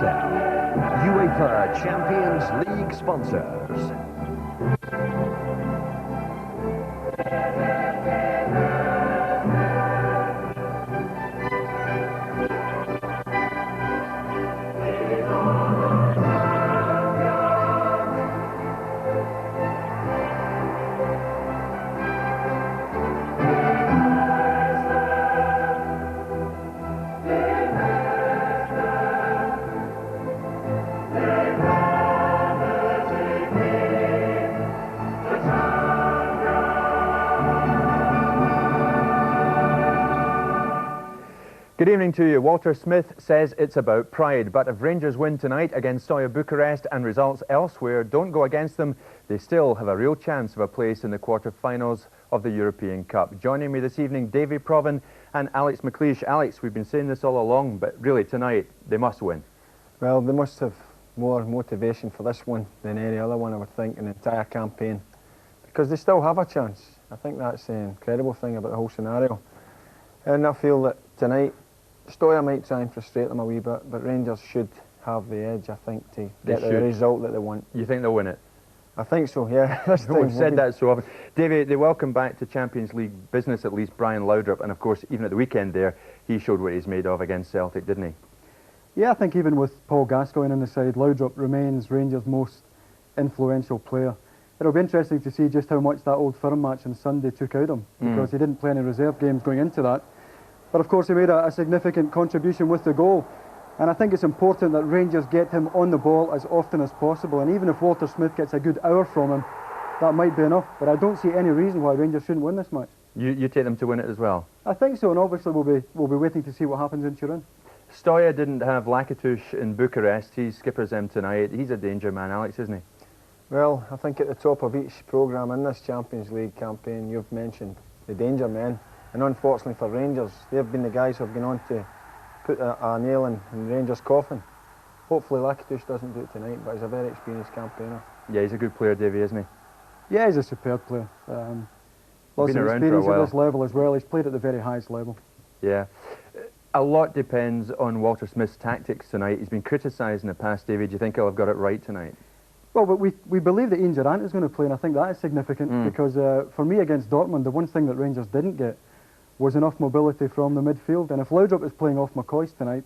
Step, UEFA Champions League sponsors. Good evening to you. Walter Smith says it's about pride, but if Rangers win tonight against Steaua Bucharest and results elsewhere don't go against them, they still have a real chance of a place in the quarter-finals of the European Cup. Joining me this evening, Davy Provan and Alex McLeish. Alex, we've been saying this all along, but really tonight they must win. Well, they must have more motivation for this one than any other one, I would think, in the entire campaign, because they still have a chance. I think that's the incredible thing about the whole scenario. And I feel that tonight Steaua might try and frustrate them a wee bit, but Rangers should have the edge, I think, to get the result that they want. You think they'll win it? I think so, yeah. We've said that so often. Davey, they welcome back to Champions League business at least Brian Laudrup, and of course, even at the weekend there, he showed what he's made of against Celtic, didn't he? Yeah, I think even with Paul Gascoigne on the side, Laudrup remains Rangers' most influential player. It'll be interesting to see just how much that Old Firm match on Sunday took out of him, because he didn't play any reserve games going into that. But of course he made a significant contribution with the goal. And I think it's important that Rangers get him on the ball as often as possible. And even if Walter Smith gets a good hour from him, that might be enough. But I don't see any reason why Rangers shouldn't win this match. You take them to win it as well? I think so, and obviously we'll be waiting to see what happens in Turin. Steaua didn't have Lakitush in Bucharest. He skippers them tonight. He's a danger man, Alex, isn't he? Well, I think at the top of each programme in this Champions League campaign, you've mentioned the danger men. And unfortunately for Rangers, they've been the guys who have gone on to put a nail in Rangers' coffin. Hopefully Lakitush doesn't do it tonight, but he's a very experienced campaigner. Yeah, he's a good player, Davey, isn't he? Yeah, he's a superb player. Lots of experience at this level as well. He's played at the very highest level. Yeah. A lot depends on Walter Smith's tactics tonight. He's been criticised in the past, Davey. Do you think he'll have got it right tonight? Well, but we believe that Ian Durrant is going to play, and I think that is significant because for me against Dortmund, the one thing that Rangers didn't get was enough mobility from the midfield. And if Laudrup is playing off McCoist tonight,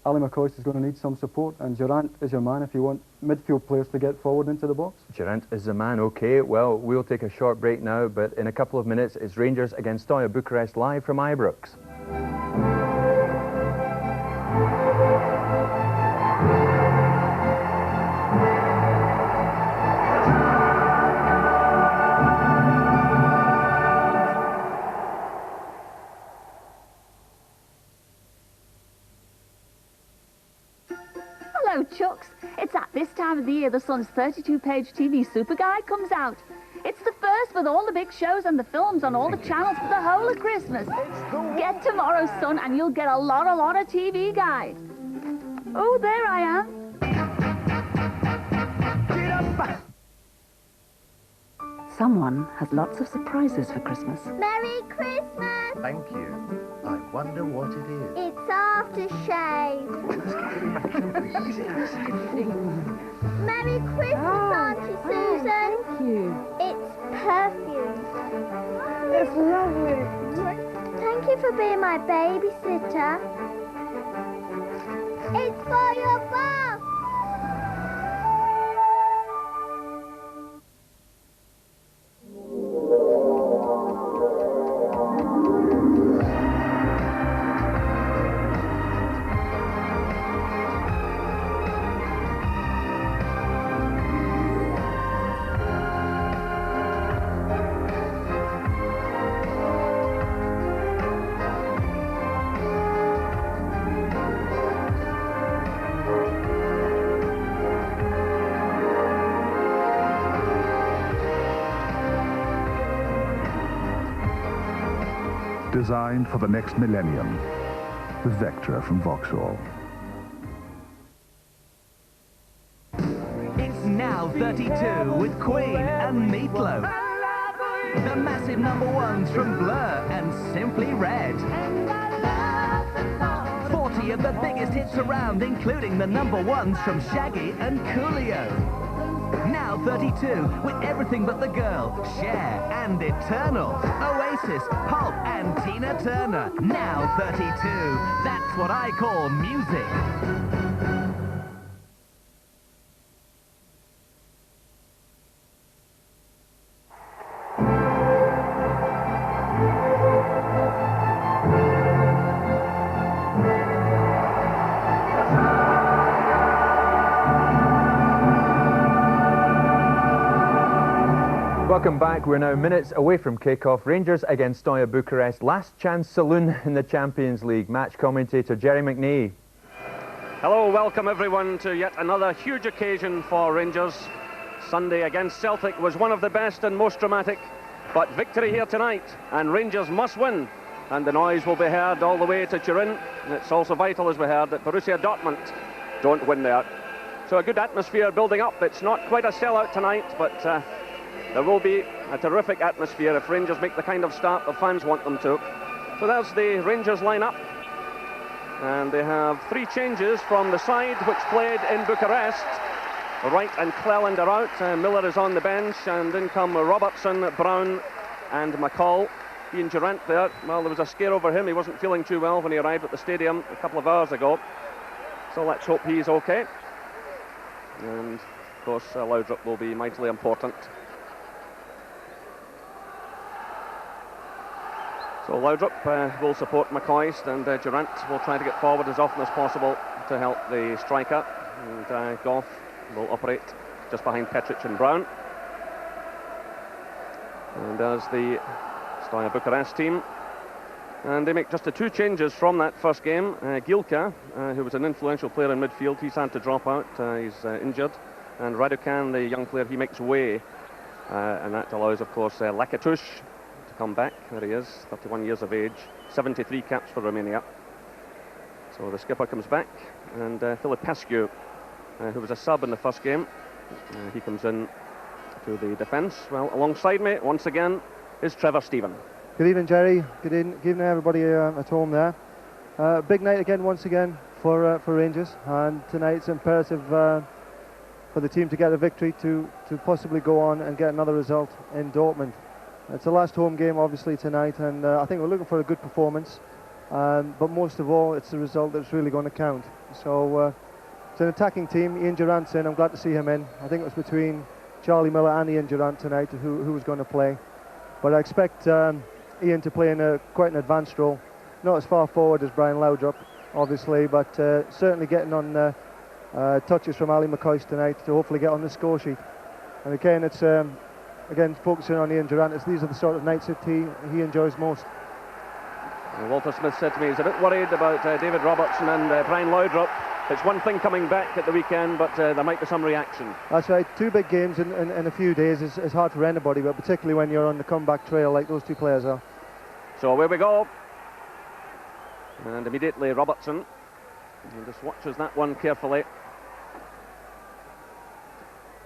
Ali McCoist is going to need some support, and Durrant is your man if you want midfield players to get forward into the box. Durrant is the man, OK. Well, we'll take a short break now, but in a couple of minutes it's Rangers against Steaua Bucharest live from Ibrox. Hello, Chucks. It's at this time of the year the Sun's 32-page TV Super Guide comes out. It's the first with all the big shows and the films on all the channels for the whole of Christmas. Get tomorrow's Sun and you'll get a lot of TV Guide. Oh, there I am. Get up! Someone has lots of surprises for Christmas. Merry Christmas! Thank you. I wonder what it is. It's aftershave. Merry Christmas, Auntie Susan. Thank you. It's perfume. It's lovely. Thank you for being my babysitter. It's for your bath. Designed for the next millennium, the Vectra from Vauxhall. It's now 32 with Queen and Meatloaf. The massive #1s from Blur and Simply Red. 40 many of the biggest hits around, including the #1s from Shaggy and Coolio. Now 32, with Everything But the Girl, Cher and Eternal, Oasis, Pulp and Tina Turner. Now 32, that's what I call music. Welcome back. We're now minutes away from kick-off. Rangers against Steaua Bucharest. Last chance saloon in the Champions League. Match commentator Jerry McNee. Hello, welcome everyone to yet another huge occasion for Rangers. Sunday against Celtic was one of the best and most dramatic, but victory here tonight, and Rangers must win, and the noise will be heard all the way to Turin. It's also vital, as we heard, that Borussia Dortmund don't win there. So a good atmosphere building up. It's not quite a sellout tonight, but there will be a terrific atmosphere if Rangers make the kind of start the fans want them to. So there's the Rangers line-up. And they have 3 changes from the side which played in Bucharest. Wright and Cleland are out. Miller is on the bench, and in come Robertson, Brown and McCall. Ian Durrant there. Well, there was a scare over him. He wasn't feeling too well when he arrived at the stadium a couple of hours ago. So let's hope he's okay. And, of course, Laudrup will be mightily important. So Laudrup will support McCoist, and Durrant will try to get forward as often as possible to help the striker. And Goff will operate just behind Petric and Brown. And there's the Steaua Bucharest team. And they make just the 2 changes from that first game. Gilka, who was an influential player in midfield, he's had to drop out. He's injured. And Raducan, the young player, he makes way. And that allows, of course, Lakatush to come back. There he is, 31 years of age, 73 caps for Romania. So the skipper comes back. And Filipescu, who was a sub in the first game, he comes in to the defence. Well, alongside me, once again, is Trevor Stephen. Good evening, Jerry. Good evening, everybody at home there. Big night again, once again, for Rangers. And tonight it's imperative for the team to get a victory to possibly go on and get another result in Dortmund. It's the last home game, obviously, tonight, and I think we're looking for a good performance. But most of all, it's the result that's really going to count. So it's an attacking team. Ian Durrant's in. I'm glad to see him in. I think it was between Charlie Miller and Ian Durrant tonight who was going to play. But I expect Ian to play in quite an advanced role. Not as far forward as Brian Laudrup, obviously, but certainly getting on touches from Ali McCoist tonight to hopefully get on the score sheet. And again, it's again focusing on Ian Durrant. These are the sort of nights that he enjoys most. Walter Smith said to me he's a bit worried about David Robertson and Brian Laudrup. It's one thing coming back at the weekend, but there might be some reaction. That's right. 2 big games in a few days is hard for anybody, but particularly when you're on the comeback trail like those 2 players are. So away we go. And immediately Robertson. And just watches that one carefully.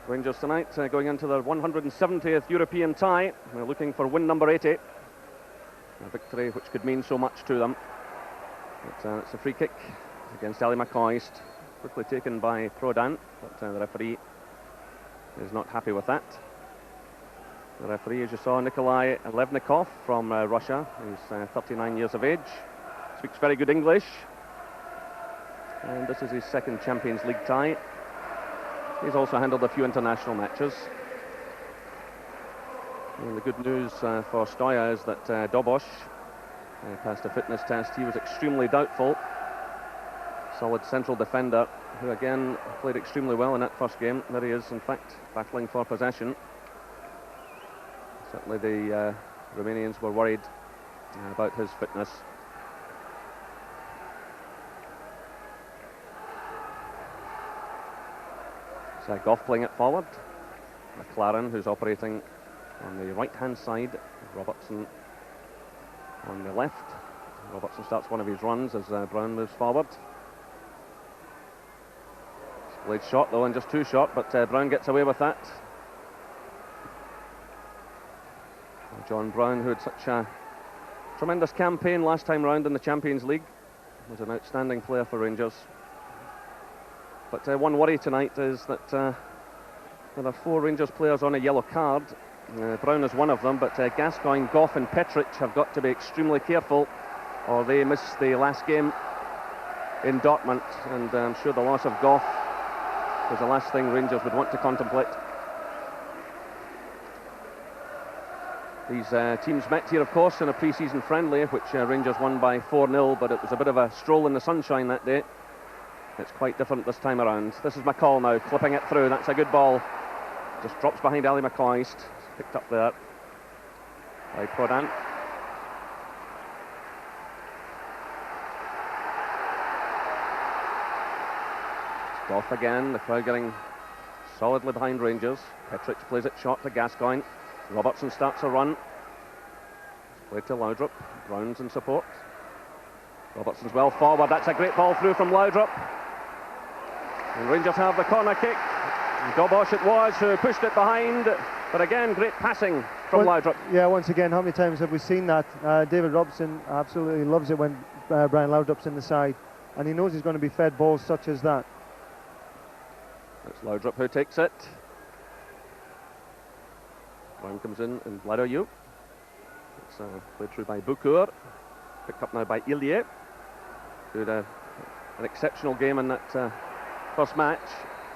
Rangers tonight going into their 170th European tie. They're looking for win number 80. A victory which could mean so much to them. But, it's a free kick against Ali McCoist, quickly taken by Prodan, but the referee is not happy with that. The referee, as you saw, Nikolai Levnikov from Russia. He's 39 years of age, speaks very good English, and this is his 2nd Champions League tie. He's also handled a few international matches. And the good news for Steaua is that Dobosh passed a fitness test. He was extremely doubtful. Solid central defender, who again played extremely well in that first game. There he is, in fact, battling for possession. Certainly the Romanians were worried about his fitness. So Goff playing it forward. McLaren, who's operating on the right-hand side. Robertson on the left. Robertson starts one of his runs as Brown moves forward. Played shot though, and just too short, but Brown gets away with that. John Brown, who had such a tremendous campaign last time round in the Champions League, was an outstanding player for Rangers. But one worry tonight is that there are 4 Rangers players on a yellow card. Brown is one of them, but Gascoigne, Goff and Petric have got to be extremely careful or they miss the last game in Dortmund, and I'm sure the loss of Goff was the last thing Rangers would want to contemplate. These teams met here, of course, in a pre-season friendly, which Rangers won by 4-0, but it was a bit of a stroll in the sunshine that day. It's quite different this time around. This is McCall now, clipping it through. That's a good ball. Just drops behind Ali McCoist. Picked up there by Prodan. Goff again, the crowd getting solidly behind Rangers. Petric plays it short to Gascoigne. Robertson starts a run. Played to Laudrup. Brown's in support. Robertson's well forward. That's a great ball through from Laudrup. And Rangers have the corner kick. Dobosh it was who pushed it behind. But again, great passing from Laudrup. Yeah, once again, how many times have we seen that? David Robertson absolutely loves it when Brian Laudrup's in the side. And he knows he's going to be fed balls such as that. It's Laudrup who takes it. Brown comes in and Vladoyuk. It's played through by Bukur. Picked up now by Ilie. Who had an exceptional game in that first match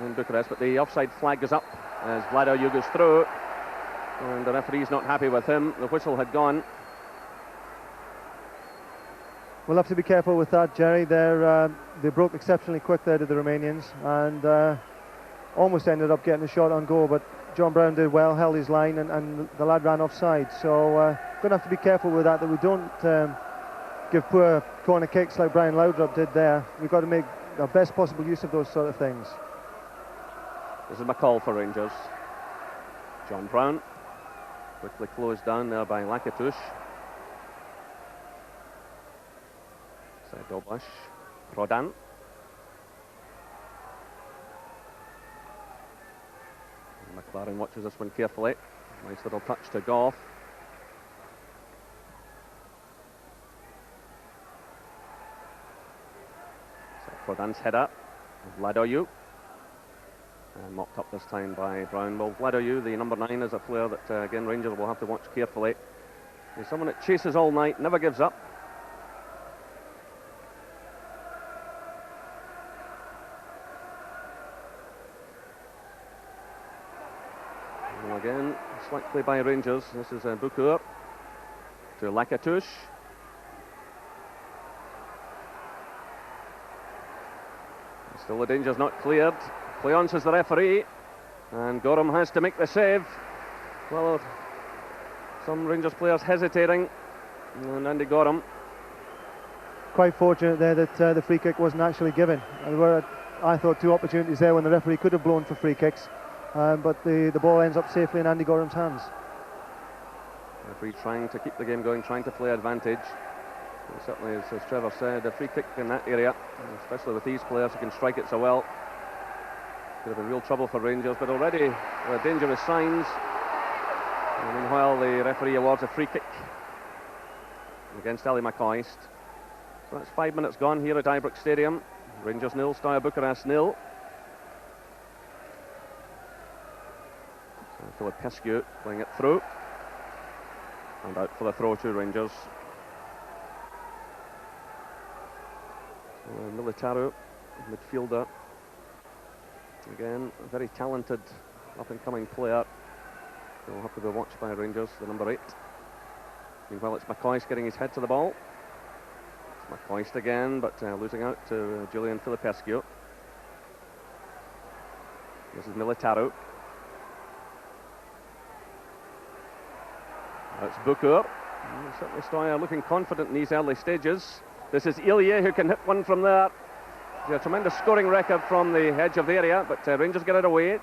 in Bucharest, but the offside flag goes up as Vladoyuk goes through. And the referee's not happy with him. The whistle had gone. We'll have to be careful with that, Jerry. They broke exceptionally quick there to the Romanians and almost ended up getting a shot on goal, but John Brown did well, held his line, and the lad ran offside. So going to have to be careful with that we don't give poor corner kicks like Brian Laudrup did there. We've got to make the best possible use of those sort of things. This is McCall for Rangers. John Brown quickly closed down there by Lakatush. Dobosh, Prodan. McLaren watches this one carefully. Nice little touch to Goff. So Prodan's header. Vladoyuk. And mopped up this time by Brown. Well, Vladoyuk, the number 9, is a player that, again, Rangers will have to watch carefully. He's someone that chases all night, never gives up. Again, slight play by Rangers. This is Bukur to Lakatush. Still the danger's not cleared. Cleonce is the referee, and Gorham has to make the save. Well, some Rangers players hesitating, and Andy Gorham. Quite fortunate there that the free kick wasn't actually given. There were, I thought, 2 opportunities there when the referee could have blown for free kicks. But the ball ends up safely in Andy Gorham's hands. Referee trying to keep the game going, trying to play advantage. And certainly, as Trevor said, a free kick in that area, especially with these players who can strike it so well, could have been real trouble for Rangers. But already there are dangerous signs. And meanwhile, the referee awards a free kick against Ali McCoist. So that's 5 minutes gone here at Ibrox Stadium. Rangers 0, Steaua Bucharest 0. Philip Pescu playing it through, and out for the throw to Rangers. Militaru, midfielder, again a very talented up-and-coming player. He'll have to be watched by Rangers, the number 8. Meanwhile, it's McCoist getting his head to the ball. It's McCoist again, but losing out to Julian Filipescu. This is Militaru. That's Bukur. Certainly Steaua looking confident in these early stages. This is Ilie who can hit one from there. A tremendous scoring record from the edge of the area, but Rangers get it away.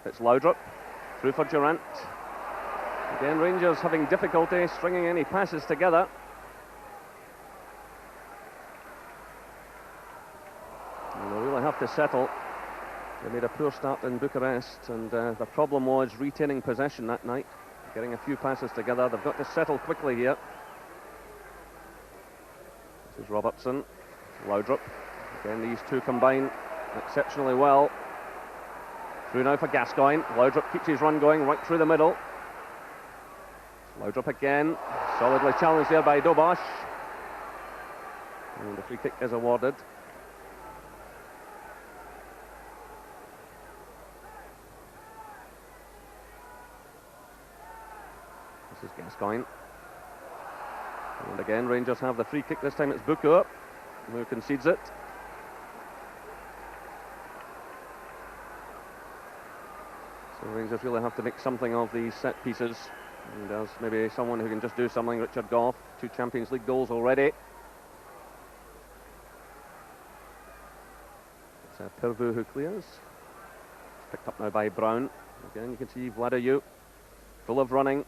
It's Laudrup through for Durant. Again, Rangers having difficulty stringing any passes together. And they really have to settle. They made a poor start in Bucharest, and the problem was retaining possession that night. Getting a few passes together. They've got to settle quickly here. This is Robertson. Laudrup. Again, these two combine exceptionally well. Through now for Gascoigne. Laudrup keeps his run going right through the middle. Laudrup again. Solidly challenged there by Dobosh. And the free kick is awarded. This is Gascoigne. And again, Rangers have the free kick. This time it's Bukur who concedes it. So Rangers really have to make something of these set pieces. And there's maybe someone who can just do something. Richard Gough, 2 Champions League goals already. It's Pirvu who clears. It's picked up now by Brown. Again, you can see Vladayu, full of running.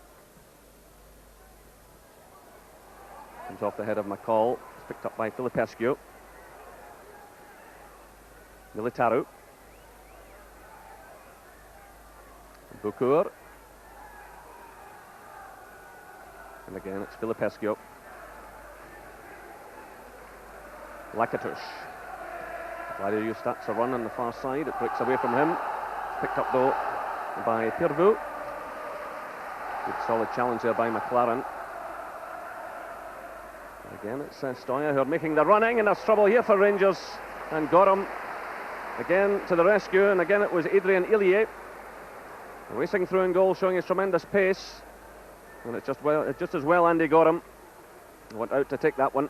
Comes off the head of McCall. It's picked up by Filipescu. Militaru. Bukur. And again, it's Filipescu. Lakatush. Vladayu starts a run on the far side. It breaks away from him. It's picked up, though, by Pirvu. Good solid challenge there by McLaren. Again, it's Steaua who are making the running, and there's trouble here for Rangers. And Gorham again to the rescue, and again it was Adrian Illier racing through in goal, showing his tremendous pace. And it's just as well Andy Gorham went out to take that one.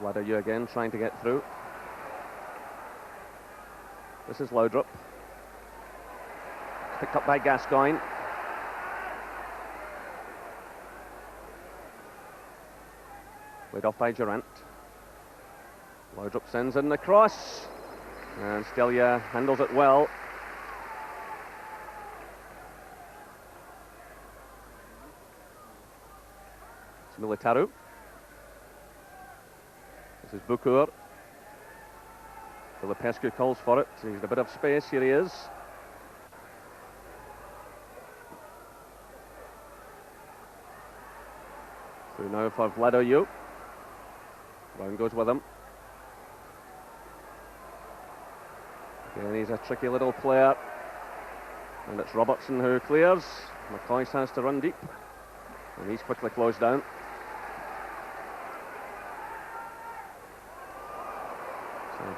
Vladayu again trying to get through. This is Laudrup. Picked up by Gascoigne. Laid off by Durant. Laudrup sends in the cross. And Steaua handles it well. It's Militaru. This is Bukur. Filipescu calls for it. He's in a bit of space. Here he is. Through now for Vladayu. Brown goes with him. Again, he's a tricky little player. And it's Robertson who clears. McCoy has to run deep. And he's quickly closed down.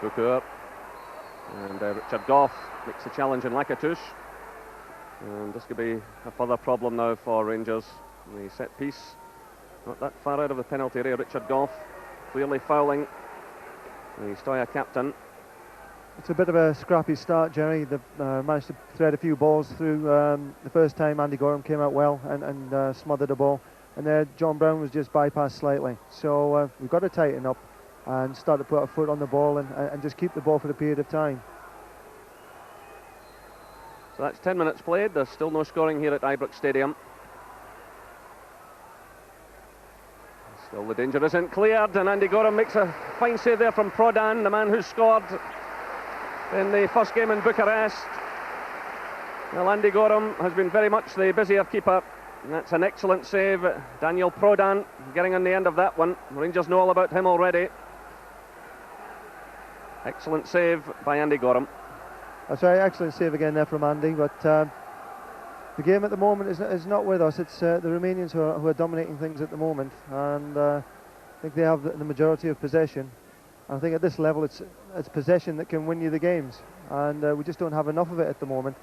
Bukur and Richard Gough makes the challenge in Lakatush, and this could be a further problem now for Rangers. The set piece not that far out of the penalty area. Richard Gough clearly fouling the Steaua captain. It's a bit of a scrappy start, Jerry. They've managed to thread a few balls through. The first time Andy Gorham came out well and smothered a ball, and there John Brown was just bypassed slightly. So we've got to tighten up and start to put a foot on the ball and just keep the ball for a period of time. So that's 10 minutes played. There's still no scoring here at Ibrox Stadium. Still the danger isn't cleared, and Andy Gorham makes a fine save there from Prodan, the man who scored in the first game in Bucharest. Well, Andy Gorham has been very much the busier keeper. And that's an excellent save. Daniel Prodan getting on the end of that one. Rangers know all about him already. Excellent save by Andy Gorham. That's right, excellent save again there from Andy, but the game at the moment is not with us. It's the Romanians who are dominating things at the moment, and I think they have the majority of possession. And I think at this level it's possession that can win you the games, and we just don't have enough of it at the moment.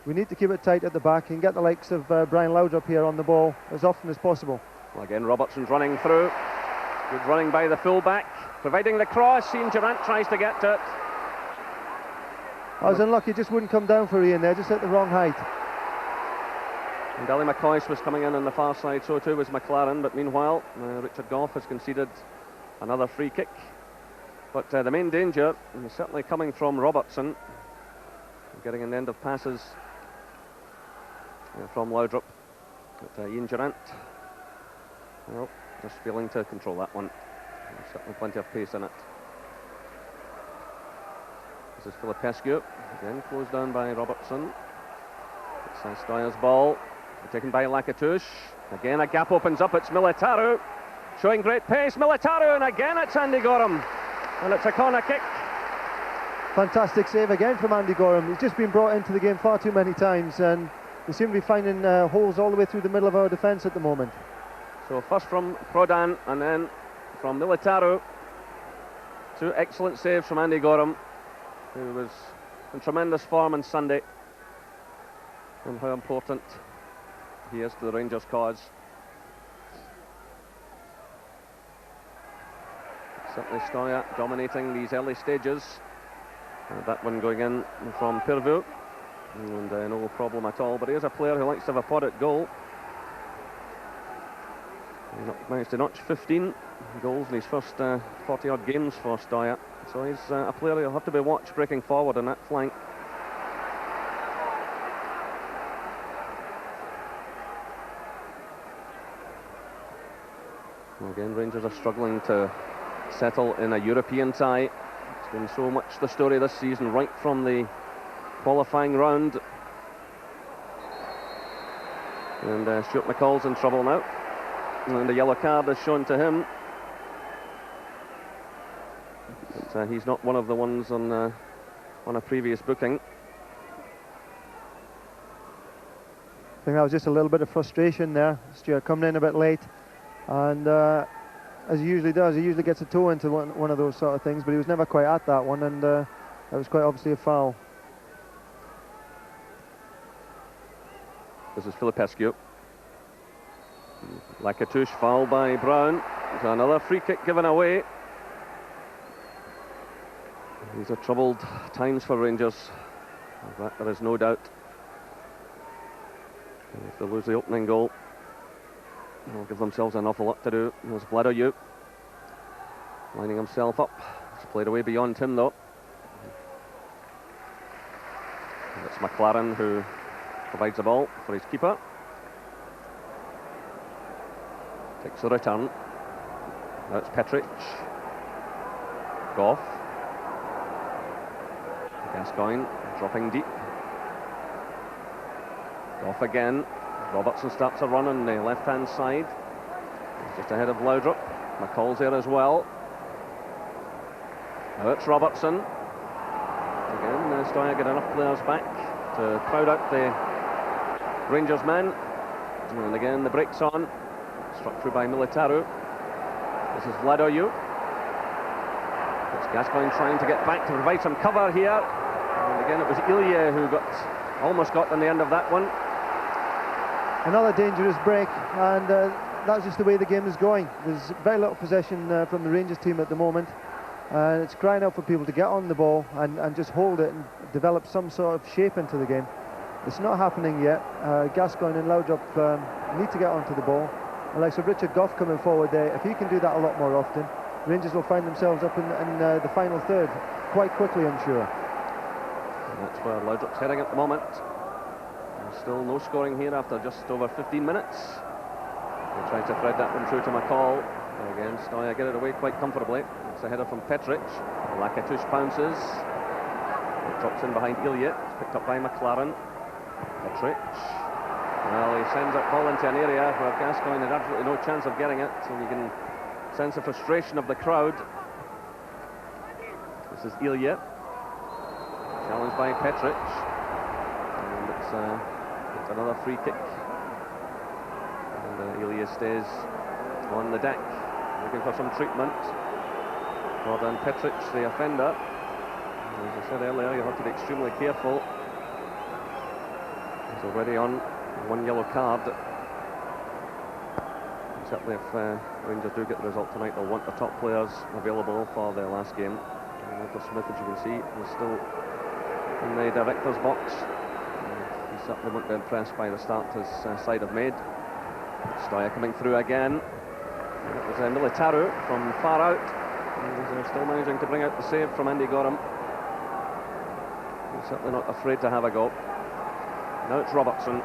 We need to keep it tight at the back and get the likes of Brian Laudrup here on the ball as often as possible. Well, again, Robertson's running through. Good running by the full-back. Providing the cross, Ian Durant tries to get to it. I was unlucky, just wouldn't come down for Ian there, just at the wrong height. And Dally McCoy was coming in on the far side, so too was McLaren, but meanwhile, Richard Gough has conceded another free kick. But the main danger is certainly coming from Robertson, getting an end of passes from Laudrup. But Ian Durant, well, just failing to control that one. There's certainly plenty of pace in it. This is Filipescu, again closed down by Robertson. It's Stoia's ball, taken by Lakatouche. Again a gap opens up, it's Militaru, showing great pace, Militaru, and again it's Andy Gorham. And it's a corner kick. Fantastic save again from Andy Gorham. He's just been brought into the game far too many times, and we seem to be finding holes all the way through the middle of our defence at the moment. So first from Prodan and then from Militaru. Two excellent saves from Andy Gorham, who was in tremendous form on Sunday, and how important he is to the Rangers' cause. Certainly Stoia dominating these early stages. That one going in from Pirvu, and no problem at all, but he is a player who likes to have a pod at goal. He managed to notch 15 goals in his first 40-odd games for Stoia, so he's a player who'll have to be watched breaking forward on that flank. Again, Rangers are struggling to settle in a European tie. It's been so much the story this season, right from the qualifying round. And Stuart McCall's in trouble now, and a yellow card is shown to him. But he's not one of the ones on a previous booking. I think that was just a little bit of frustration there. Stuart coming in a bit late, and as he usually does, he usually gets a toe into one of those sort of things, but he was never quite at that one, and that was quite obviously a foul. This is Filipescu. Lakatouche foul by Brown. So another free kick given away. These are troubled times for Rangers, that there is no doubt. If they lose the opening goal, they'll give themselves an awful lot to do. There's Vladoyuk lining himself up. It's played away beyond him though. And it's McLaren who provides the ball for his keeper. Takes the return. Now it's Petric. Goff. Gascoigne dropping deep. Goff again. Robertson starts a run on the left-hand side. He's just ahead of Laudrup. McCall's there as well. Now it's Robertson. Again, Stoia get enough players back to crowd out the Rangers men. And again, the break's on. Struck through by Militaru. This is Vladoyuk. It's Gascoigne trying to get back to provide some cover here. And again, it was Ilya who almost got on the end of that one. Another dangerous break, and that's just the way the game is going. There's very little possession from the Rangers team at the moment, and it's crying out for people to get on the ball and just hold it and develop some sort of shape into the game. It's not happening yet. Gascoigne and Laudrup need to get onto the ball. And like Richard Goff coming forward there, if he can do that a lot more often, Rangers will find themselves up in the final third quite quickly, I'm sure. And that's where Laudrup's heading at the moment. Still no scoring here after just over 15 minutes. They try to thread that one through to McCall. And again, Stoia get it away quite comfortably. It's a header from Petric. Lakatouche pounces. It drops in behind Ilya. It's picked up by McLaren. Petric. Well, he sends that ball into an area where Gascoigne had absolutely no chance of getting it. So you can sense the frustration of the crowd. This is Ilya. Challenged by Petric. And it's another free kick. And Ilya stays on the deck, looking for some treatment. Jordan Petric, the offender. As I said earlier, you have to be extremely careful. He's already on one yellow card. And certainly if Rangers do get the result tonight, they'll want the top players available for their last game. And Walter Smith, as you can see, is still in the director's box. He certainly won't be impressed by the start his side have made. Stoia coming through again. It was Militaru from far out. He's still managing to bring out the save from Andy Gorham. He's certainly not afraid to have a go. Now it's Robertson,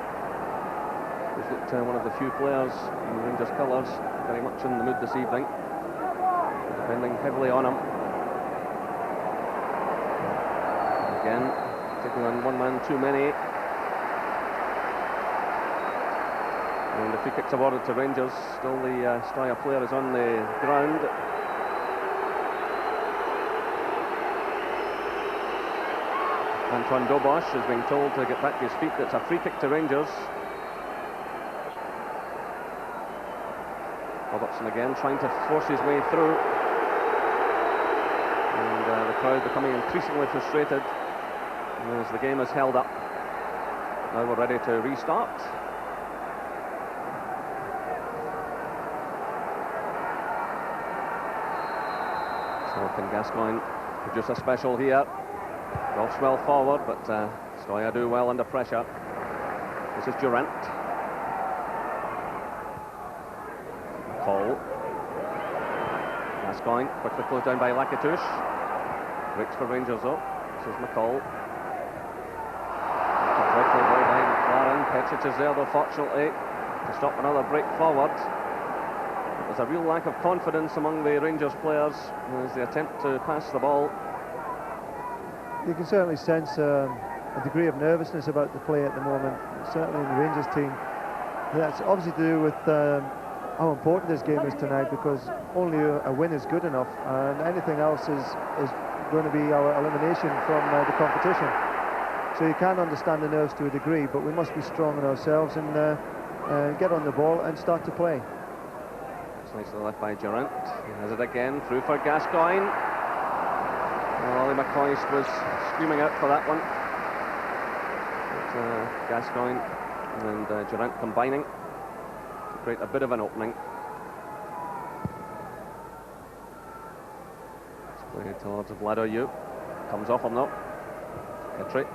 who's looked one of the few players in Rangers colours very much in the mood this evening. Depending heavily on him. Again, taking on one man too many. And the free kick's awarded to Rangers. Still the Steaua player is on the ground. Antoine Dobosh is being told to get back to his feet. It's a free kick to Rangers. Robertson again trying to force his way through. And the crowd becoming increasingly frustrated as the game is held up. Now we're ready to restart. So can Gascoigne produce a special here? Golfs well forward, but Steaua do well under pressure. This is Durant. Cole. Gascoigne quickly closed down by Lakatouche. Breaks for Rangers though. This is McCall. Quickly ball by McLaren. Petric is there though, fortunately, to stop another break forward. There's a real lack of confidence among the Rangers players as they attempt to pass the ball. You can certainly sense a degree of nervousness about the play at the moment, certainly in the Rangers team. That's obviously to do with how important this game is tonight, because only a win is good enough, and anything else is going to be our elimination from the competition. So you can understand the nerves to a degree, but we must be strong in ourselves and get on the ball and start to play. It's nicely left by Durant. He has it again, through for Gascoigne. Well, Ollie McCoist was screaming out for that one. But Gascoigne and Durant combining to create a bit of an opening. It's played towards Vlado Yu. Comes off him though. Petric.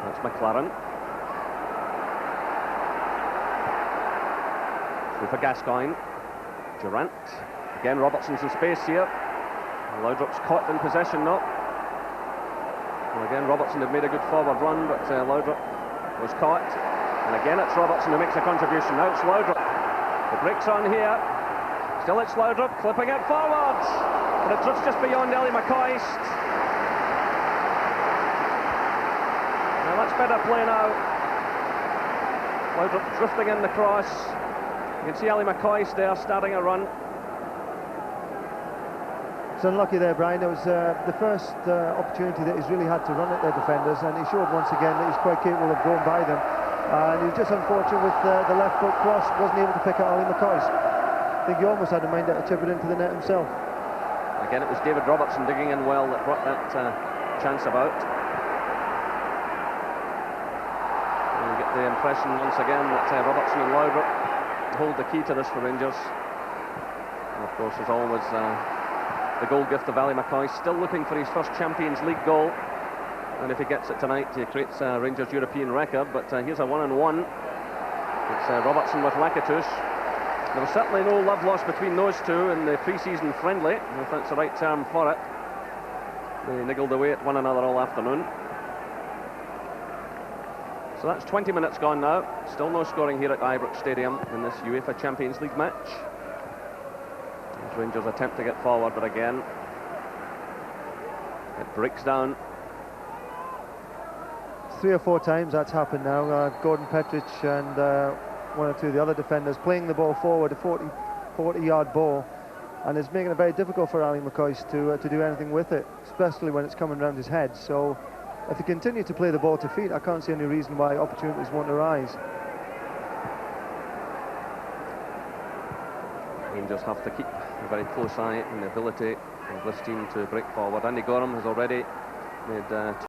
That's McLaren. Through for Gascoigne. Durant. Again, Robertson's in space here. Laudrup's caught in possession now. Well, again, Robertson had made a good forward run, but Laudrup was caught. And again, it's Robertson who makes a contribution. Now it's Laudrup. The break's on here. Still it's Laudrup, clipping it forwards. But it drifts just beyond Ellie McCoist. Now that's better play now. Laudrup drifting in the cross. You can see Ellie McCoist there starting a run. It's unlucky there, Brian. It was the first opportunity that he's really had to run at their defenders, and he showed once again that he's quite capable of going by them. And he was just unfortunate with the left foot cross, wasn't able to pick out Ollie McCoist. I think he almost had a mind to chip it into the net himself. Again, it was David Robertson digging in well that brought that chance about. And you get the impression once again that Robertson and Laudrup hold the key to this for Rangers. And of course, as always, the goal gift of Ali McCoy, still looking for his first Champions League goal, and if he gets it tonight, he creates a Rangers European record. But here's a 1-on-1. It's Robertson with Lakatouche. There was certainly no love lost between those two in the pre-season friendly, if that's the right term for it. They niggled away at one another all afternoon. So that's 20 minutes gone now. Still no scoring here at Ibrox Stadium in this UEFA Champions League match. Rangers attempt to get forward, but again it breaks down. 3 or 4 times that's happened now. Gordon Petric and one or two of the other defenders playing the ball forward, a 40-yard ball, and it's making it very difficult for Ali McCoist to do anything with it, especially when it's coming round his head. So if they continue to play the ball to feet, I can't see any reason why opportunities won't arise. Rangers have to keep a very close eye on the ability of this team to break forward. Andy Gorham has already made